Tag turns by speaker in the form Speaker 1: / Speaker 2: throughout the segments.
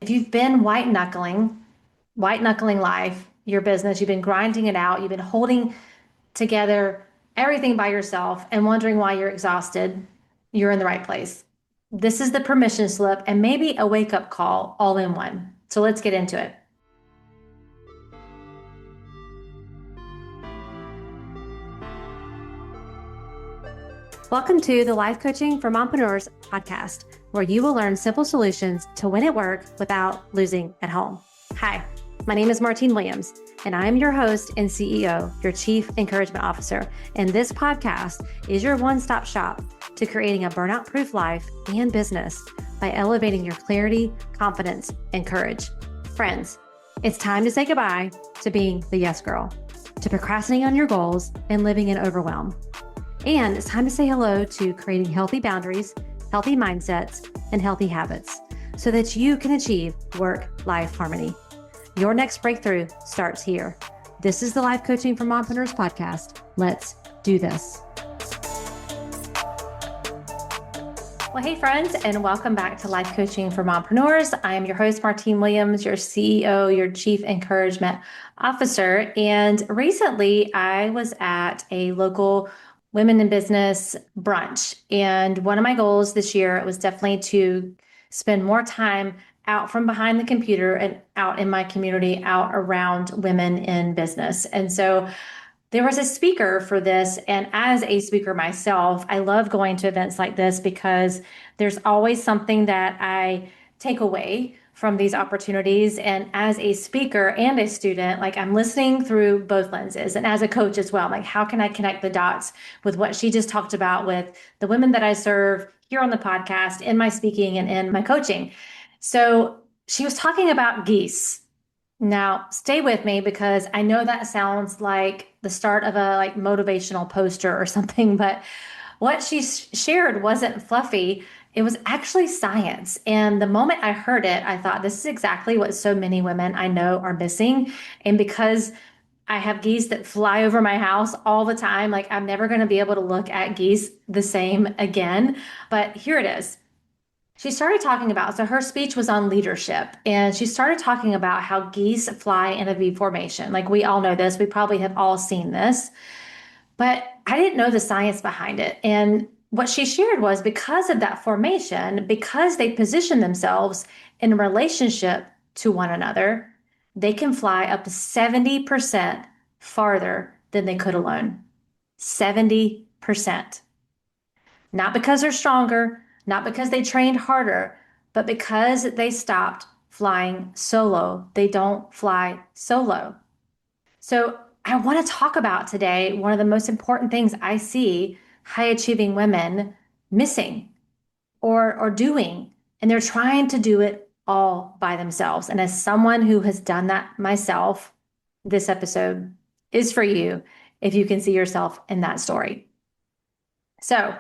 Speaker 1: If you've been white knuckling life, your business, you've been grinding it out, you've been holding together everything by yourself and wondering why you're exhausted, you're in the right place. This is the permission slip and maybe a wake up call all in one. So let's get into it. Welcome to the Life Coaching for Mompreneurs podcast, where you will learn simple solutions to win at work without losing at home. Hi, my name is Martine Williams, and I'm your host and CEO, your Chief Encouragement Officer. And this podcast is your one-stop shop to creating a burnout-proof life and business by elevating your clarity, confidence, and courage. Friends, it's time to say goodbye to being the yes girl, to procrastinating on your goals and living in overwhelm. And it's time to say hello to creating healthy boundaries, healthy mindsets, and healthy habits so that you can achieve work-life harmony. Your next breakthrough starts here. This is the Life Coaching for Mompreneurs podcast. Let's do this. Well, hey friends, and welcome back to Life Coaching for Mompreneurs. I am your host, Martine Williams, your CEO, your Chief Encouragement Officer. And recently I was at a local women in business brunch. And one of my goals this year was definitely to spend more time out from behind the computer and out in my community, out around women in business. And so there was a speaker for this. And as a speaker myself, I love going to events like this because there's always something that I take away from these opportunities. And as a speaker and a student, like I'm listening through both lenses, and as a coach as well, like how can I connect the dots with what she just talked about with the women that I serve here on the podcast, in my speaking and in my coaching. So she was talking about geese. Now, stay with me because I know that sounds like the start of a motivational poster or something, but what she shared wasn't fluffy. It was actually science. And the moment I heard it, I thought this is exactly what so many women I know are missing. And because I have geese that fly over my house all the time, like I'm never going to be able to look at geese the same again. But here it is. She started talking about, so her speech was on leadership, and she started talking about how geese fly in a V formation. Like we all know this, we probably have all seen this, but I didn't know the science behind it. And what she shared was because of that formation, because they position themselves in relationship to one another, they can fly up to 70% farther than they could alone. 70%. Not because they're stronger, not because they trained harder, but because they stopped flying solo. They don't fly solo. So I want to talk about today one of the most important things I see high achieving women missing or doing, and they're trying to do it all by themselves. And as someone who has done that myself, this episode is for you if you can see yourself in that story. So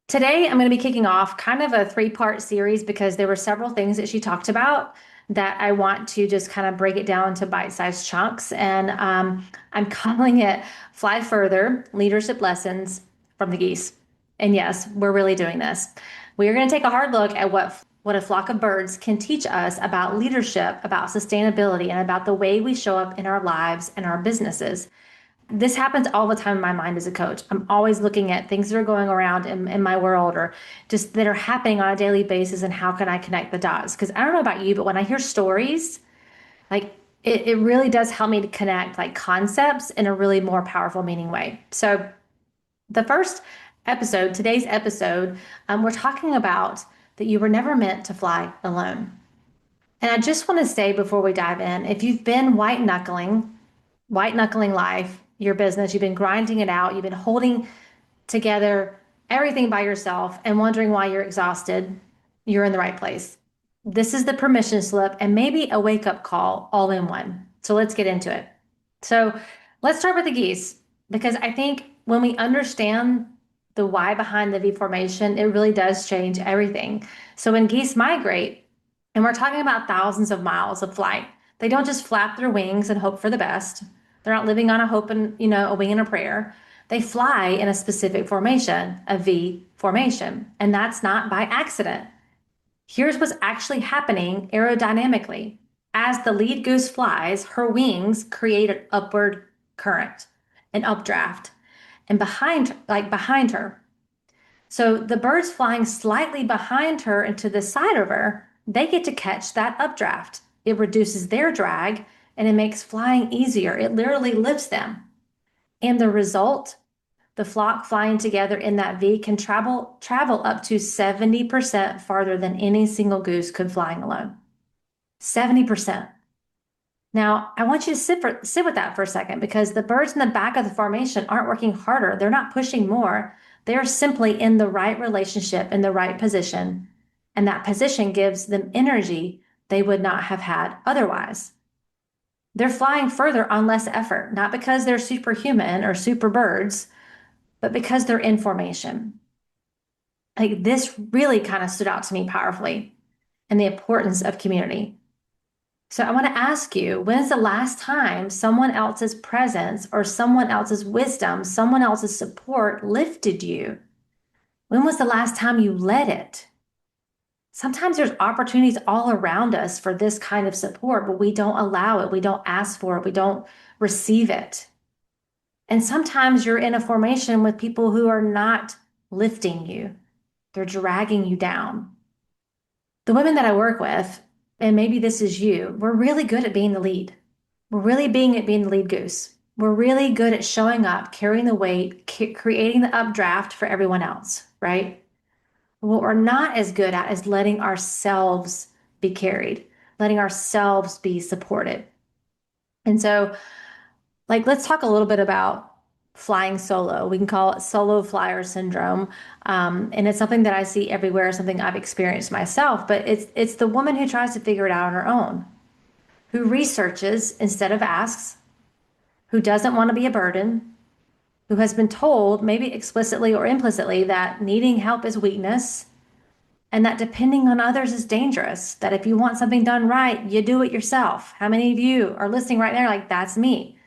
Speaker 1: today, I'm going to be kicking off kind of a three-part series because there were several things that she talked about that I want to just kind of break it down into bite-sized chunks. And I'm calling it Fly Further, Leadership Lessons from the Geese. And yes, we're really doing this. We are going to take a hard look at what a flock of birds can teach us about leadership, about sustainability, and about the way we show up in our lives and our businesses. This happens all the time in my mind as a coach. I'm always looking at things that are going around in my world or just that are happening on a daily basis and how can I connect the dots? Because I don't know about you, but when I hear stories, like it really does help me to connect like concepts in a really more powerful, meaning way. So the first episode, today's episode, we're talking about that you were never meant to fly alone. And I just want to say before we dive in, if you've been white knuckling life, your business, you've been grinding it out, you've been holding together everything by yourself and wondering why you're exhausted, you're in the right place. This is the permission slip and maybe a wake up call all in one. So let's get into it. So let's start with the geese, because I think when we understand the why behind the V formation, it really does change everything. So when geese migrate, and we're talking about thousands of miles of flight, they don't just flap their wings and hope for the best. They're not living on a hope and, a wing and a prayer. They fly in a specific formation, a V formation, and that's not by accident. Here's what's actually happening aerodynamically. As the lead goose flies, her wings create an upward current, an updraft, and behind her. So the birds flying slightly behind her and to the side of her, they get to catch that updraft. It reduces their drag and it makes flying easier. It literally lifts them. And the result, the flock flying together in that V can travel up to 70% farther than any single goose could flying alone. 70%. Now, I want you to sit with that for a second because the birds in the back of the formation aren't working harder. They're not pushing more. They're simply in the right relationship, in the right position. And that position gives them energy they would not have had otherwise. They're flying further on less effort, not because they're superhuman or super birds, but because they're in formation. Like this really kind of stood out to me powerfully and the importance of community. So I want to ask you, when's the last time someone else's presence or someone else's wisdom, someone else's support lifted you? When was the last time you led it? Sometimes there's opportunities all around us for this kind of support, but we don't allow it. We don't ask for it. We don't receive it. And sometimes you're in a formation with people who are not lifting you. They're dragging you down. The women that I work with, and maybe this is you, we're really good at being the lead. We're really being at being the lead goose. We're really good at showing up, carrying the weight, creating the updraft for everyone else, right? What we're not as good at is letting ourselves be carried, letting ourselves be supported. And so, like, let's talk a little bit about flying solo. We can call it solo flyer syndrome. And it's something that I see everywhere, something I've experienced myself, but it's the woman who tries to figure it out on her own, who researches instead of asks, who doesn't want to be a burden, who has been told, maybe explicitly or implicitly, that needing help is weakness and that depending on others is dangerous, that if you want something done right, you do it yourself. How many of you are listening right there like, that's me?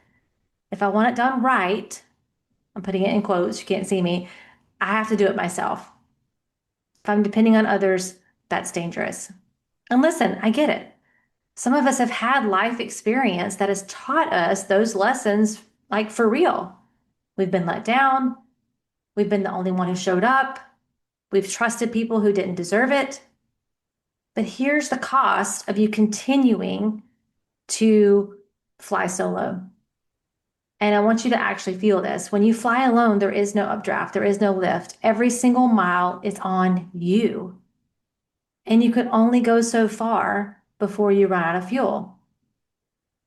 Speaker 1: If I want it done right, I'm putting it in quotes, you can't see me, I have to do it myself. If I'm depending on others, that's dangerous. And listen, I get it. Some of us have had life experience that has taught us those lessons, like for real. We've been let down. We've been the only one who showed up. We've trusted people who didn't deserve it. But here's the cost of you continuing to fly solo. And I want you to actually feel this. When you fly alone, there is no updraft, there is no lift. Every single mile is on you. And you could only go so far before you run out of fuel.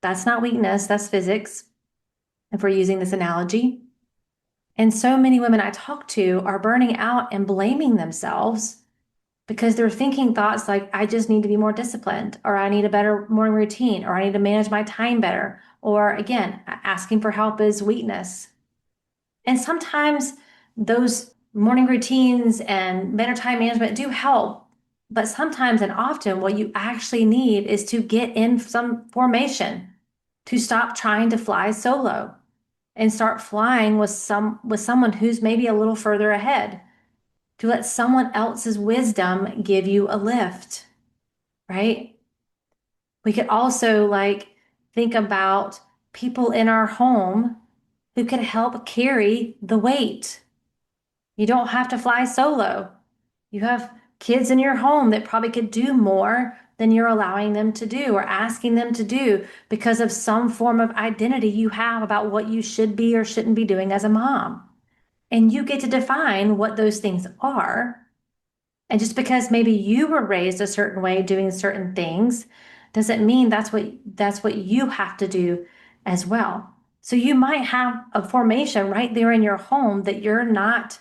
Speaker 1: That's not weakness, that's physics, if we're using this analogy. And so many women I talk to are burning out and blaming themselves because they're thinking thoughts like, I just need to be more disciplined, or I need a better morning routine, or I need to manage my time better. Or again, asking for help is weakness. And sometimes those morning routines and better time management do help. But sometimes and often, what you actually need is to get in some formation, to stop trying to fly solo and start flying with someone who's maybe a little further ahead, to let someone else's wisdom give you a lift, right? We could also like think about people in our home who can help carry the weight. You don't have to fly solo. You have kids in your home that probably could do more than you're allowing them to do or asking them to do because of some form of identity you have about what you should be or shouldn't be doing as a mom. And you get to define what those things are. And just because maybe you were raised a certain way doing certain things doesn't mean that's what you have to do as well. So you might have a formation right there in your home that you're not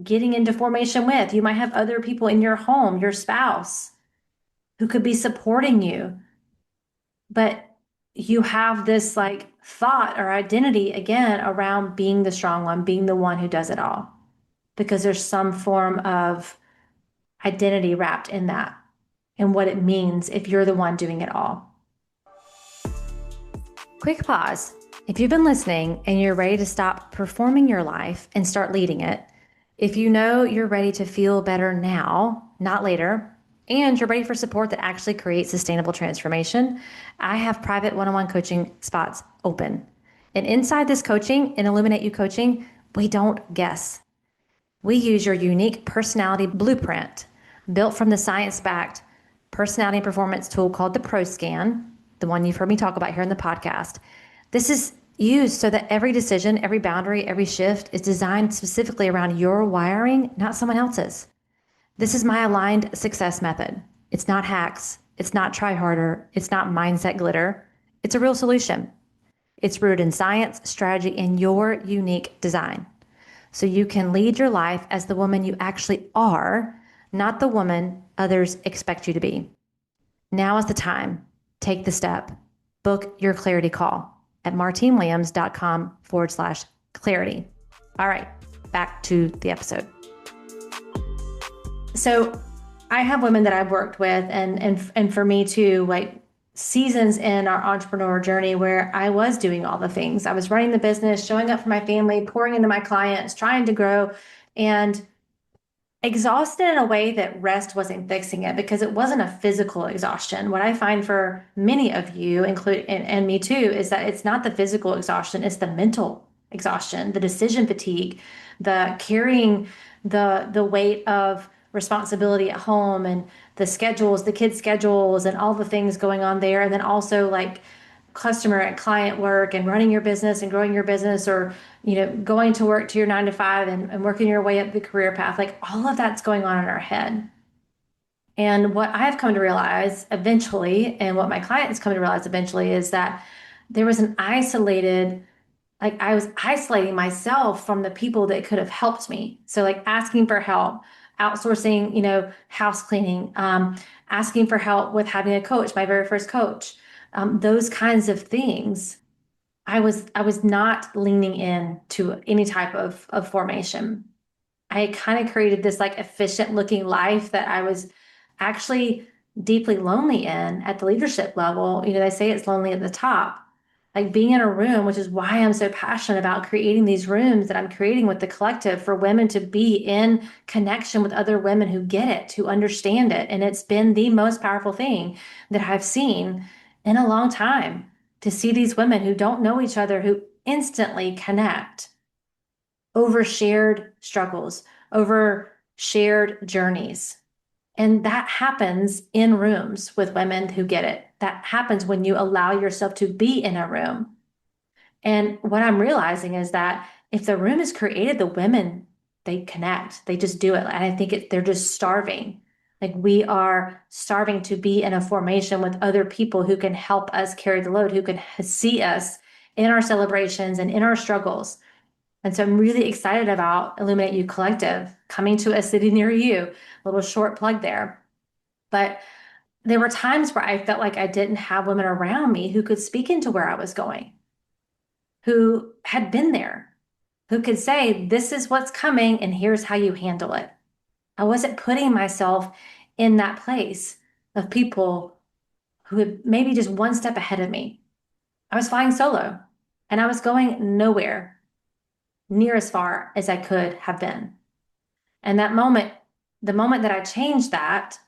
Speaker 1: getting into formation with. You might have other people in your home, your spouse, who could be supporting you. But you have this like thought or identity again around being the strong one, being the one who does it all, because there's some form of identity wrapped in that and what it means if you're the one doing it all. Quick pause. If you've been listening and you're ready to stop performing your life and start leading it, if you know you're ready to feel better now, not later, and you're ready for support that actually creates sustainable transformation, I have private one-on-one coaching spots open. And inside this coaching, in Illuminate You coaching, we don't guess. We use your unique personality blueprint built from the science-backed personality and performance tool called the Pro Scan, the one you've heard me talk about here in the podcast. This is used so that every decision, every boundary, every shift is designed specifically around your wiring, not someone else's. This is my aligned success method. It's not hacks. It's not try harder. It's not mindset glitter. It's a real solution. It's rooted in science, strategy, and your unique design. So you can lead your life as the woman you actually are, not the woman others expect you to be. Now is the time. Take the step. Book your clarity call at martinewilliams.com/clarity. All right, back to the episode. So I have women that I've worked with and for me too, like seasons in our entrepreneur journey where I was doing all the things. I was running the business, showing up for my family, pouring into my clients, trying to grow, and exhausted in a way that rest wasn't fixing it because it wasn't a physical exhaustion. What I find for many of you, including and me too, is that it's not the physical exhaustion, it's the mental exhaustion, the decision fatigue, the carrying the weight of responsibility at home and the schedules, the kids' schedules and all the things going on there. And then also like customer and client work and running your business and growing your business, or going to work to your 9 to 5 and working your way up the career path. Like all of that's going on in our head. And what I have come to realize eventually, and what my clients come to realize eventually, is that there was an isolated, like I was isolating myself from the people that could have helped me. So like asking for help, outsourcing, house cleaning, asking for help with having a coach, my very first coach, those kinds of things. I was not leaning in to any type of formation. I kind of created this like efficient looking life that I was actually deeply lonely in at the leadership level. They say it's lonely at the top. Like being in a room, which is why I'm so passionate about creating these rooms that I'm creating with the collective for women to be in connection with other women who get it, who understand it. And it's been the most powerful thing that I've seen in a long time, to see these women who don't know each other, who instantly connect over shared struggles, over shared journeys. And that happens in rooms with women who get it. That happens when you allow yourself to be in a room. And what I'm realizing is that if the room is created, the women, they connect, they just do it. And I think they're just starving. Like we are starving to be in a formation with other people who can help us carry the load, who can see us in our celebrations and in our struggles. And so I'm really excited about Illuminate You Collective coming to a city near you. A little short plug there. But there were times where I felt like I didn't have women around me who could speak into where I was going, who had been there, who could say, this is what's coming and here's how you handle it. I wasn't putting myself in that place of people who had maybe just one step ahead of me. I was flying solo and I was going nowhere near as far as I could have been. And that moment, the moment that I changed that,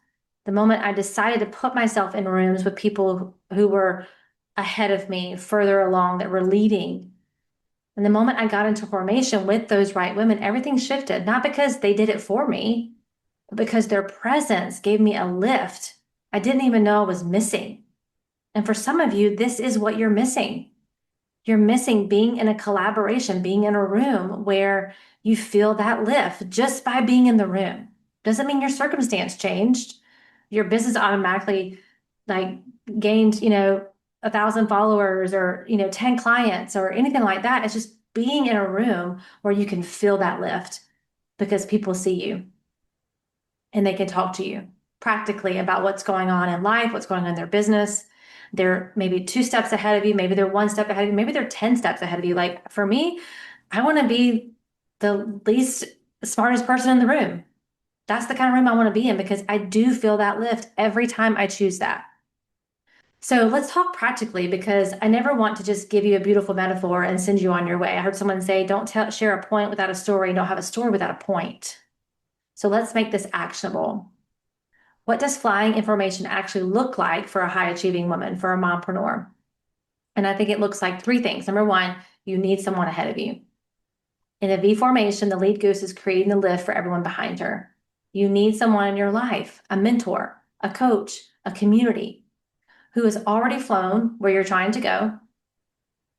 Speaker 1: the moment I decided to put myself in rooms with people who were ahead of me, further along, that were leading, and the moment I got into formation with those right women, everything shifted, not because they did it for me, but because their presence gave me a lift I didn't even know I was missing. And for some of you, this is what you're missing. You're missing being in a collaboration, being in a room where you feel that lift just by being in the room. Doesn't mean your circumstance changed. Your business automatically like gained, 1,000 followers or, 10 clients or anything like that. It's just being in a room where you can feel that lift because people see you and they can talk to you practically about what's going on in life, what's going on in their business. They're maybe 2 steps ahead of you. Maybe they're 1 step ahead of you. Maybe they're 10 steps ahead of you. Like for me, I want to be the least smartest person in the room. That's the kind of room I want to be in because I do feel that lift every time I choose that. So let's talk practically because I never want to just give you a beautiful metaphor and send you on your way. I heard someone say, don't share a point without a story. Don't have a story without a point. So let's make this actionable. What does flying information actually look like for a high achieving woman, for a mompreneur? And I think it looks like three things. Number one, you need someone ahead of you. In a V formation, the lead goose is creating the lift for everyone behind her. You need someone in your life, a mentor, a coach, a community who has already flown where you're trying to go,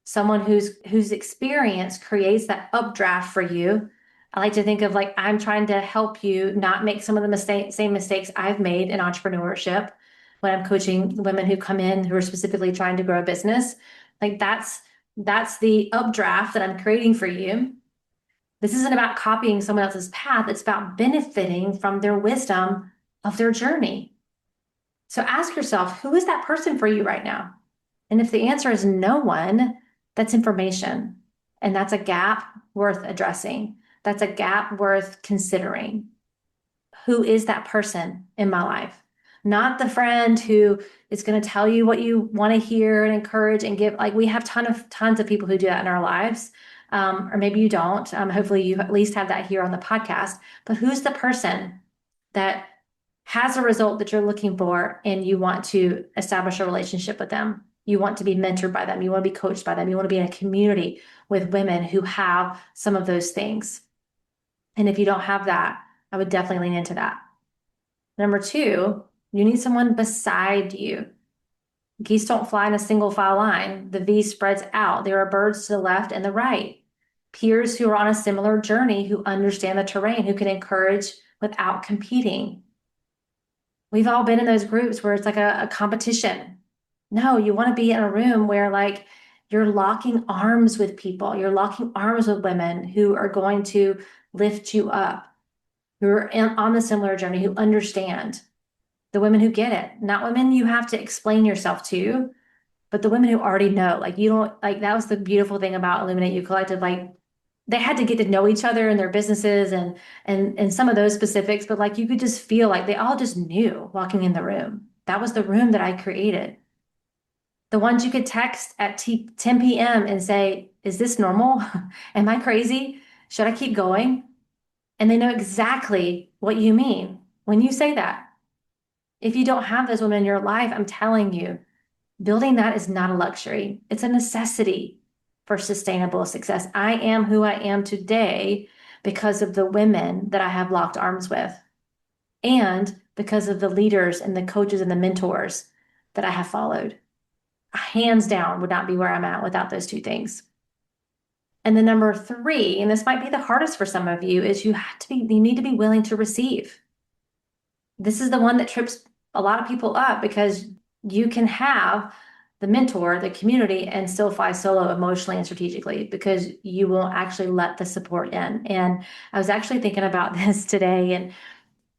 Speaker 1: someone whose experience creates that updraft for you. I like to think of like I'm trying to help you not make some of the same mistakes I've made in entrepreneurship when I'm coaching women who come in who are specifically trying to grow a business. Like that's the updraft that I'm creating for you. This isn't about copying someone else's path. It's about benefiting from their wisdom of their journey. So ask yourself, who is that person for you right now? And if the answer is no one, that's information. And that's a gap worth addressing. That's a gap worth considering. Who is that person in my life? Not the friend who is going to tell you what you want to hear and encourage and give. Like we have tons of people who do that in our lives. Or maybe you don't. Hopefully you at least have that here on the podcast. But who's the person that has a result that you're looking for and you want to establish a relationship with them? You want to be mentored by them. You want to be coached by them. You want to be in a community with women who have some of those things. And if you don't have that, I would definitely lean into that. Number two, you need someone beside you. Geese don't fly in a single file line. The V spreads out. There are birds to the left and the right. Peers who are on a similar journey, who understand the terrain, who can encourage without competing. We've all been in those groups where it's like a competition. No, you want to be in a room where like you're locking arms with people. You're locking arms with women who are going to lift you up, who are on the similar journey, who understand. The women who get it, not women you have to explain yourself to, but the women who already know. Like you don't like that was the beautiful thing about Illuminate You Collective. Like they had to get to know each other and their businesses and some of those specifics, but like you could just feel like they all just knew walking in the room. That was the room that I created. The ones you could text at 10 p.m. and say, "Is this normal? Am I crazy? Should I keep going?" And they know exactly what you mean when you say that. If you don't have those women in your life, I'm telling you, building that is not a luxury. It's a necessity for sustainable success. I am who I am today because of the women that I have locked arms with and because of the leaders and the coaches and the mentors that I have followed. Hands down would not be where I'm at without those two things. And then number three, and this might be the hardest for some of you, is you need to be willing to receive. This is the one that trips a lot of people up because you can have the mentor, the community, and still fly solo emotionally and strategically because you won't actually let the support in. And I was actually thinking about this today, and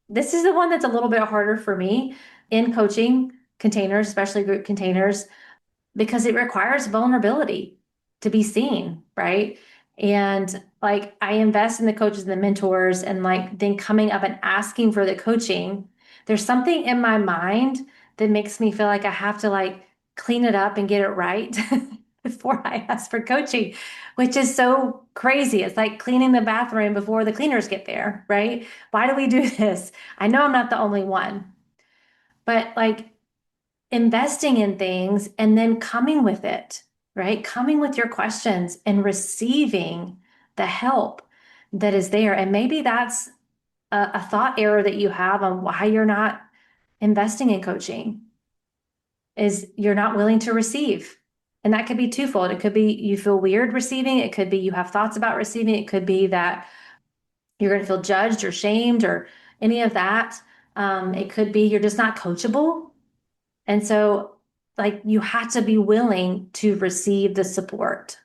Speaker 1: this is the one that's a little bit harder for me in coaching containers, especially group containers, because it requires vulnerability to be seen, right? And like I invest in the coaches and the mentors and like then coming up and asking for the coaching, there's something in my mind that makes me feel like I have to like clean it up and get it right before I ask for coaching, which is so crazy. It's like cleaning the bathroom before the cleaners get there, right? Why do we do this? I know I'm not the only one, but like investing in things and then coming with it, right? Coming with your questions and receiving the help that is there. And maybe that's a thought error that you have on why you're not investing in coaching is you're not willing to receive. And that could be twofold. It could be you feel weird receiving. It could be you have thoughts about receiving. It could be that you're going to feel judged or shamed or any of that. It could be you're just not coachable. And so, like, you have to be willing to receive the support.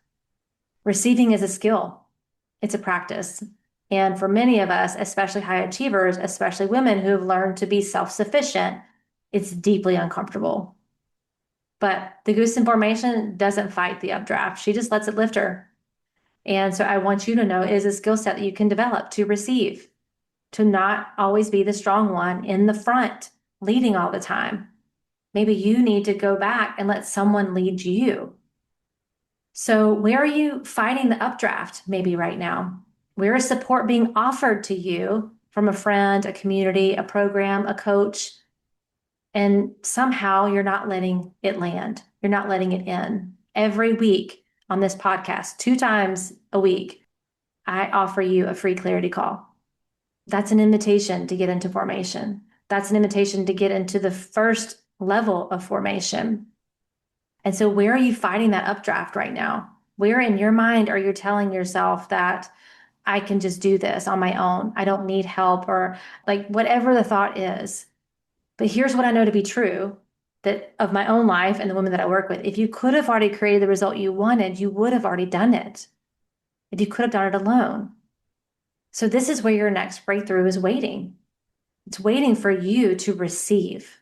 Speaker 1: Receiving is a skill, it's a practice. And for many of us, especially high achievers, especially women who have learned to be self-sufficient, it's deeply uncomfortable. But the goose in formation doesn't fight the updraft. She just lets it lift her. And so I want you to know it is a skill set that you can develop to receive, to not always be the strong one in the front, leading all the time. Maybe you need to go back and let someone lead you. So where are you fighting the updraft maybe right now? Where is support being offered to you from a friend, a community, a program, a coach? And somehow you're not letting it land. You're not letting it in. Every week on this podcast, 2 times a week, I offer you a free clarity call. That's an invitation to get into formation. That's an invitation to get into the first level of formation. And so, where are you fighting that updraft right now? Where in your mind are you telling yourself that I can just do this on my own? I don't need help, or like whatever the thought is. But here's what I know to be true, that of my own life and the women that I work with. If you could have already created the result you wanted, you would have already done it. If you could have done it alone. So this is where your next breakthrough is waiting. It's waiting for you to receive.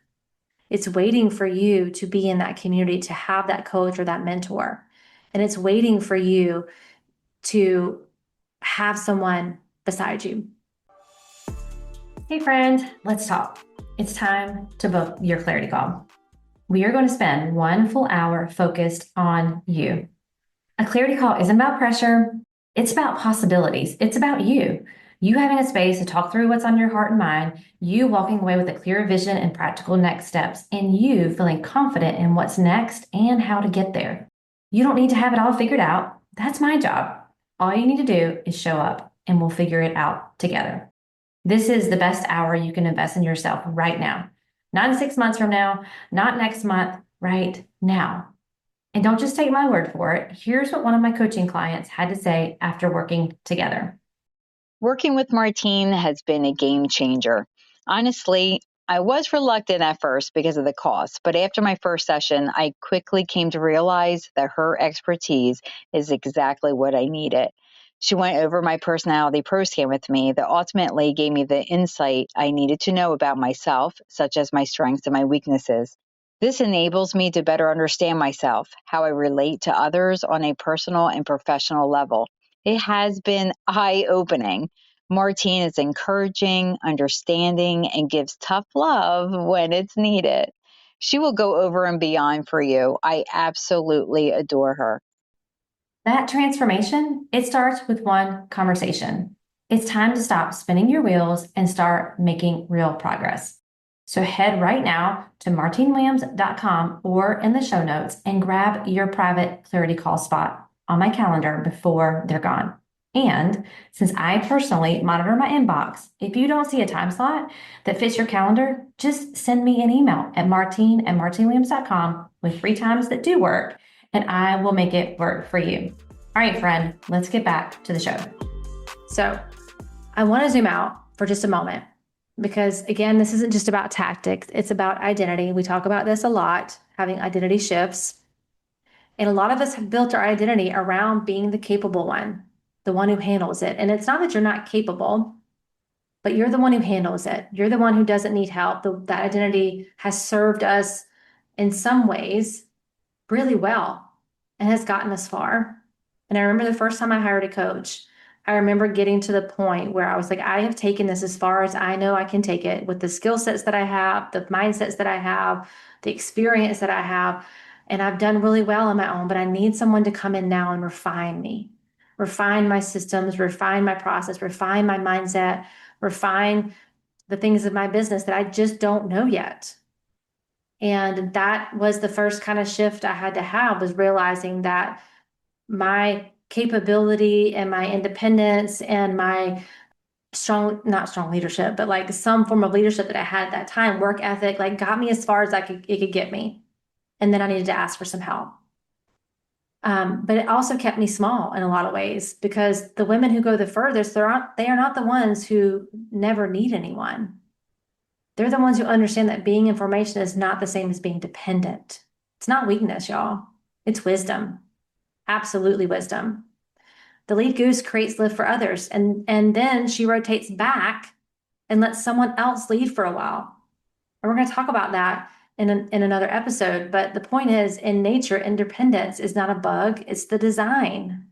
Speaker 1: It's waiting for you to be in that community, to have that coach or that mentor. And it's waiting for you to have someone beside you. Hey friend, let's talk. It's time to book your clarity call. We are going to spend 1 full hour focused on you. A clarity call isn't about pressure. It's about possibilities. It's about you. You having a space to talk through what's on your heart and mind, you walking away with a clear vision and practical next steps, and you feeling confident in what's next and how to get there. You don't need to have it all figured out. That's my job. All you need to do is show up, and we'll figure it out together. This is the best hour you can invest in yourself right now. Not in 6 months from now, not next month, right now. And don't just take my word for it. Here's what one of my coaching clients had to say after working together.
Speaker 2: Working with Martine has been a game changer. Honestly, I was reluctant at first because of the cost, but after my first session, I quickly came to realize that her expertise is exactly what I needed. She went over my personality pro scan with me that ultimately gave me the insight I needed to know about myself, such as my strengths and my weaknesses. This enables me to better understand myself, how I relate to others on a personal and professional level. It has been eye-opening. Martine is encouraging, understanding, and gives tough love when it's needed. She will go over and beyond for you. I absolutely adore her.
Speaker 1: That transformation, it starts with one conversation. It's time to stop spinning your wheels and start making real progress. So head right now to martinewilliams.com or in the show notes and grab your private clarity call spot on my calendar before they're gone. And since I personally monitor my inbox, if you don't see a time slot that fits your calendar, just send me an email at martine@martinewilliams.com with 3 times that do work, and I will make it work for you. All right, friend, let's get back to the show. So I want to zoom out for just a moment because, again, this isn't just about tactics. It's about identity. We talk about this a lot, having identity shifts. And a lot of us have built our identity around being the capable one, the one who handles it. And it's not that you're not capable, but you're the one who handles it. You're the one who doesn't need help. That identity has served us in some ways really well and has gotten us far. And I remember the first time I hired a coach, I remember getting to the point where I was like, I have taken this as far as I know I can take it with the skill sets that I have, the mindsets that I have, the experience that I have. And I've done really well on my own, but I need someone to come in now and refine me, refine my systems, refine my process, refine my mindset, refine the things of my business that I just don't know yet. And that was the first kind of shift I had to have, was realizing that my capability and my independence and my not strong leadership, but like some form of leadership that I had at that time, work ethic, like got me as far as it could get me. And then I needed to ask for some help. But it also kept me small in a lot of ways, because the women who go the furthest, they are not the ones who never need anyone. They're the ones who understand that being in formation is not the same as being dependent. It's not weakness, y'all. It's wisdom. Absolutely wisdom. The lead goose creates lift for others, and then she rotates back and lets someone else lead for a while. And we're going to talk about that in another episode. But the point is, in nature, independence is not a bug, it's the design.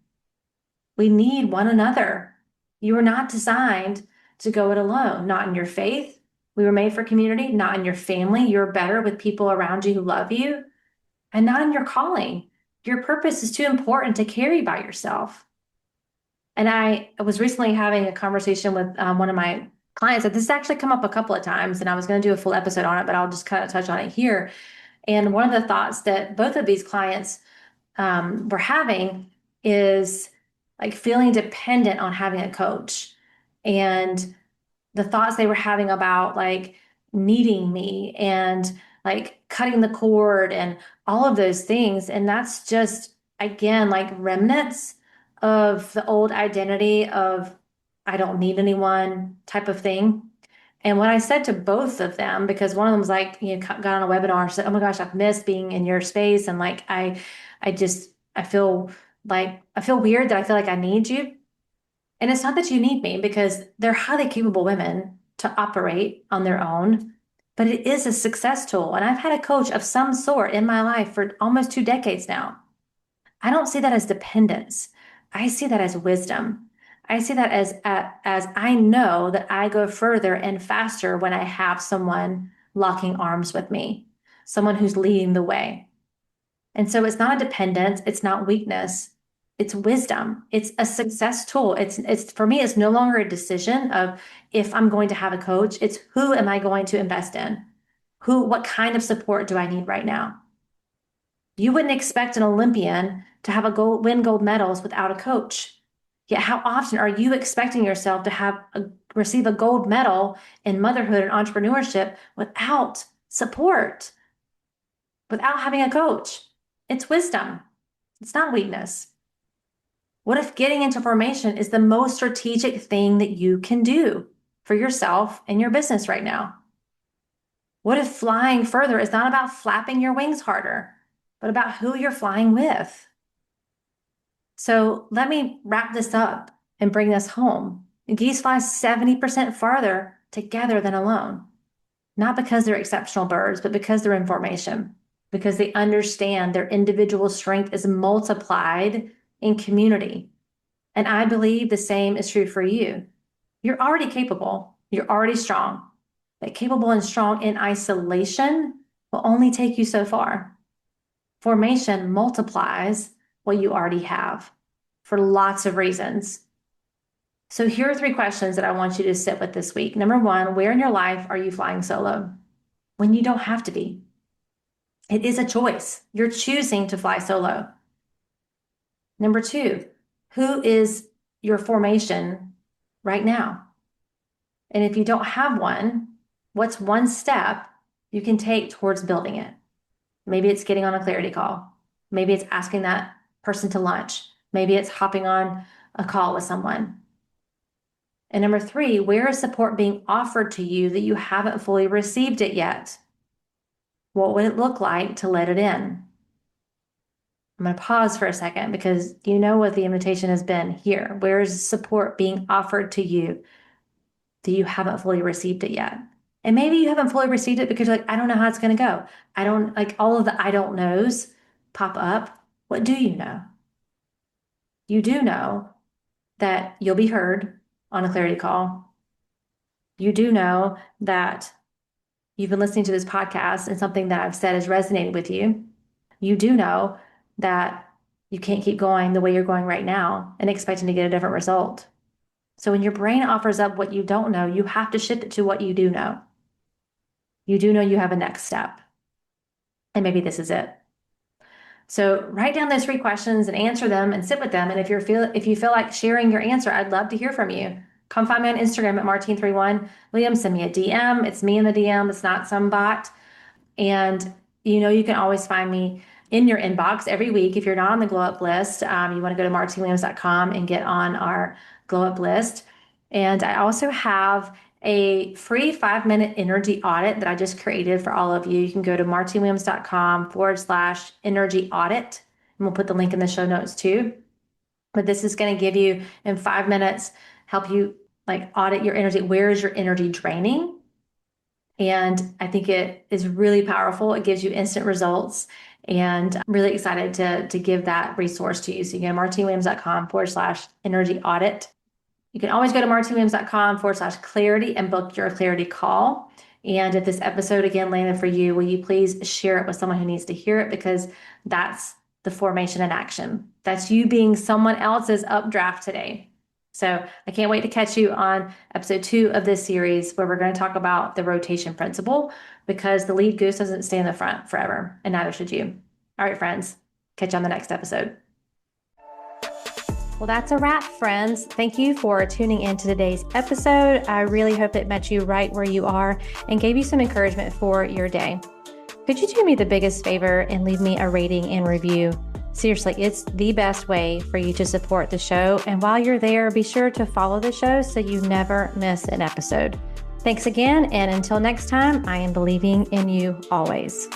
Speaker 1: We need one another. You are not designed to go it alone, not in your faith. We were made for community, not in your family. You're better with people around you who love you, and not in your calling. Your purpose is too important to carry by yourself. And I was recently having a conversation with one of my clients that this has actually come up a couple of times, and I was going to do a full episode on it, but I'll just kind of touch on it here. And one of the thoughts that both of these clients were having is like feeling dependent on having a coach. And the thoughts they were having about like needing me and like cutting the cord and all of those things. And that's just, again, like remnants of the old identity of I don't need anyone type of thing. And what I said to both of them, because one of them was like, got on a webinar, said, "Oh my gosh, I've missed being in your space, and like I just, I feel weird that I feel like I need you." And it's not that you need me because they're highly capable women to operate on their own, but it is a success tool. And I've had a coach of some sort in my life for almost 2 decades now. I don't see that as dependence. I see that as wisdom. I see that as I know that I go further and faster when I have someone locking arms with me, someone who's leading the way. And so it's not a dependence, it's not weakness, it's wisdom. It's a success tool. It's for me, it's no longer a decision of if I'm going to have a coach, it's who am I going to invest in? What kind of support do I need right now? You wouldn't expect an Olympian to have win gold medals without a coach. Yet how often are you expecting yourself to receive a gold medal in motherhood and entrepreneurship without support, without having a coach? It's wisdom. It's not weakness. What if getting into formation is the most strategic thing that you can do for yourself and your business right now? What if flying further is not about flapping your wings harder, but about who you're flying with? So let me wrap this up and bring this home. Geese fly 70% farther together than alone, not because they're exceptional birds, but because they're in formation, because they understand their individual strength is multiplied in community. And I believe the same is true for you. You're already capable. You're already strong. But capable and strong in isolation will only take you so far. Formation multiplies what you already have for lots of reasons. So here are 3 questions that I want you to sit with this week. Number 1, where in your life are you flying solo when you don't have to be? It is a choice. You're choosing to fly solo. Number 2, who is your formation right now? And if you don't have one, what's one step you can take towards building it? Maybe it's getting on a clarity call. Maybe it's asking that person to lunch. Maybe it's hopping on a call with someone. And number 3, where is support being offered to you that you haven't fully received it yet? What would it look like to let it in? I'm going to pause for a second because you know what the invitation has been here. Where is support being offered to you that you haven't fully received it yet? And maybe you haven't fully received it because you're like, I don't know how it's going to go. I don't like all of the I don't knows pop up. What do you know? You do know that you'll be heard on a clarity call. You do know that you've been listening to this podcast and something that I've said has resonated with you. You do know that you can't keep going the way you're going right now and expecting to get a different result. So when your brain offers up what you don't know, you have to shift it to what you do know. You do know you have a next step. And maybe this is it. So write down those 3 questions and answer them and sit with them. And if you feel like sharing your answer, I'd love to hear from you. Come find me on Instagram at Martine31. Liam, send me a DM. It's me in the DM. It's not some bot. And you can always find me in your inbox every week. If you're not on the Glow Up list, you want to go to martinewilliams.com and get on our Glow Up list. And I also have a free 5-minute energy audit that I just created for all of you. You can go to martinewilliams.com/energy audit, and we'll put the link in the show notes too. But this is going to give you in 5 minutes, help you like audit your energy. Where is your energy draining? And I think it is really powerful. It gives you instant results. And I'm really excited to give that resource to you. So you can go to martinewilliams.com/energy audit. You can always go to martinewilliams.com/clarity and book your clarity call. And if this episode again landed for you, will you please share it with someone who needs to hear it? Because that's the formation in action. That's you being someone else's updraft today. So I can't wait to catch you on episode 2 of this series where we're going to talk about the rotation principle because the lead goose doesn't stay in the front forever, and neither should you. All right, friends, catch you on the next episode. Well, that's a wrap, friends. Thank you for tuning in to today's episode. I really hope it met you right where you are and gave you some encouragement for your day. Could you do me the biggest favor and leave me a rating and review? Seriously, it's the best way for you to support the show. And while you're there, be sure to follow the show so you never miss an episode. Thanks again. And until next time, I am believing in you always.